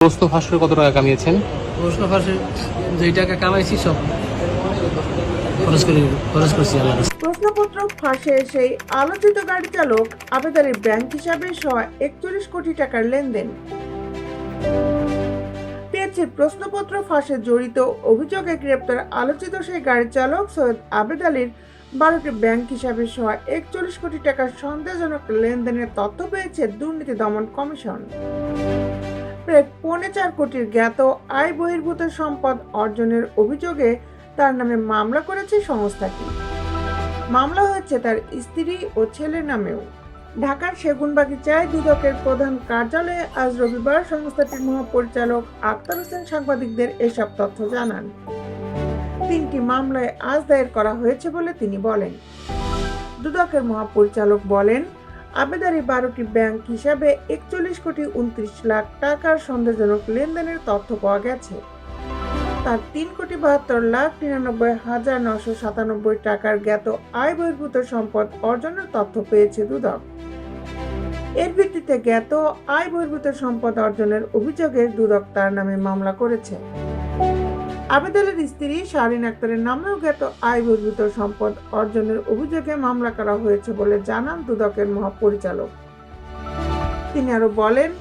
প্রশ্ন ফাঁসের কত টাকা কামিয়েছেন? প্রশ্ন ফাঁসে যেই টাকা কামাইছি সব খরচ করছি আল্লাহ রাস্তায়। প্রশ্নপত্র ফাঁসে সেই আলোচিত গাড়ি চালক আবেদনের ব্যাংক হিসাবে 41 কোটি টাকার লেনদেন। পেয়েছে প্রশ্নপত্র ফাঁসে জড়িত অভিযোগে গ্রেপ্তার আলোচিত সেই গাড়ি চালক সৈয়দ আবেদ আলীর 12টি ব্যাংক হিসাবে 41 কোটি টাকার সন্দেহজনক লেনদেনের তথ্য পেয়েছে দুর্নীতি দমন কমিশন। প্রায় 4.25 কোটির জ্ঞাত আয় বহির্ভূত সম্পদ অর্জনের অভিযোগে তার নামে মামলা করেছে সংস্থাটি। মামলা হয়েছে তার স্ত্রী ও ছেলের নামেও। ঢাকার সেগুনবাগিচায় দুদকের প্রধান কার্যালয়ে আজ রবিবার সংস্থাটির মহাপরিচালক আক্তার হোসেন সাংবাদিকদের এসব তথ্য জানান। 3টি মামলায় আজ দায়ের করা হয়েছে বলে তিনি বলেন। দুদকের মহাপরিচালক বলেন, আবেদ আলী 12টি ব্যাংক হিসাবে 41 কোটি 29 লাখ টাকার সন্দেহজনক লেনদেনের তথ্য পাওয়া গেছে। তার 3,72,99,997 টাকার জ্ঞাত আয় বহির্ভূত সম্পদ অর্জনের তথ্য পেয়েছে দুদক। এর ভিত্তিতে জ্ঞাত আয় বহির্ভূত সম্পদ অর্জনের অভিযোগে দুদক তার নামে মামলা করেছে। আবেদ আলীর স্ত্রী শাহরিন আক্তারের নামেও জ্ঞাত আয় বহির্ভূত সম্পদ অর্জনের অভিযোগে মামলা করা হয়েছে বলে জানান দুদকের মহাপরিচালক। তিনি আরো বলেন,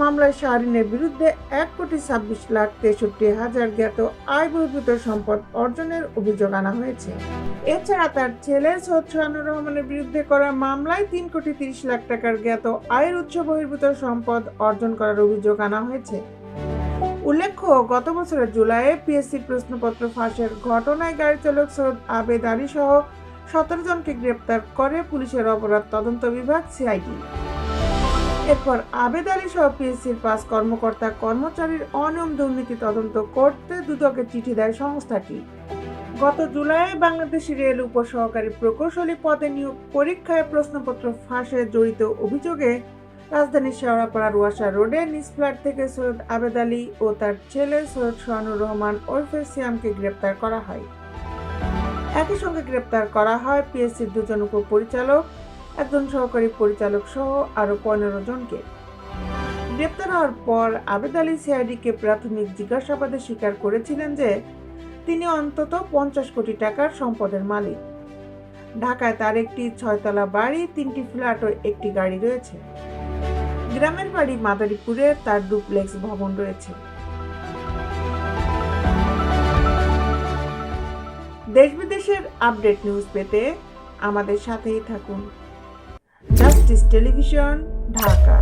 মামলায় শাহরিনের বিরুদ্ধে 1,26,63,000 জ্ঞাত আয় বহির্ভূত সম্পদ অর্জনের অভিযোগ আনা হয়েছে। এছাড়া তার ছেলে সৈয়দ সোহানুর রহমানের বিরুদ্ধে করা মামলায় 3,30,00,000 টাকার জ্ঞাত আয়ের উৎস বহির্ভূত সম্পদ অর্জন করার অভিযোগ আনা হয়েছে। উল্লেখ্য, গত বছরের জুলাইয়ে পিএসসির প্রশ্নপত্র ফাঁসের ঘটনায় গাড়ি চালক সৈয়দ আবেদ আলী সহ 17 জনকে গ্রেপ্তার করে পুলিশের অপরাধ তদন্ত বিভাগ সিআইডি। এরপর আবেদ আলী সহ পিএসসির 5 কর্মকর্তা কর্মচারীর অনিয়ম দুর্নীতি তদন্ত করতে দুদকে চিঠি দেয় সংস্থাটি। গত জুলাইয়ে বাংলাদেশ রেল উপসহকারী প্রকৌশলী পদে নিয়োগ পরীক্ষায় প্রশ্নপত্র ফাঁসে জড়িত অভিযোগে রাজধানীর শেওড়াপাড়া রুয়াশা রোডে নিজ ফ্ল্যাট থেকে সৈয়দ আবেদ আলী ও তার ছেলে সৈয়দ সোহানুর রহমান ওরফে সিয়ামকে গ্রেপ্তার করা হয়। একই সঙ্গে গ্রেপ্তার করা হয় পিএসসির 2 জন উপপরিচালক, 1 জন সহকারী পরিচালক সহ আরো 15 জনকে। গ্রেপ্তার হওয়ার পর আবেদ আলী সিআইডিকে প্রাথমিক জিজ্ঞাসাবাদে স্বীকার করেছিলেন যে তিনি অন্তত 50 কোটি টাকার সম্পদের মালিক। ঢাকায় তার একটি 6তলা বাড়ি, 3টি ফ্ল্যাট ও একটি গাড়ি রয়েছে। গ্রামের বাড়ি মাদারীপুরে তার ডুপ্লেক্স ভবন রয়েছে। দেশ বিদেশের আপডেট নিউজ পেতে আমাদের সাথেই থাকুন। Justice television, Dhaka.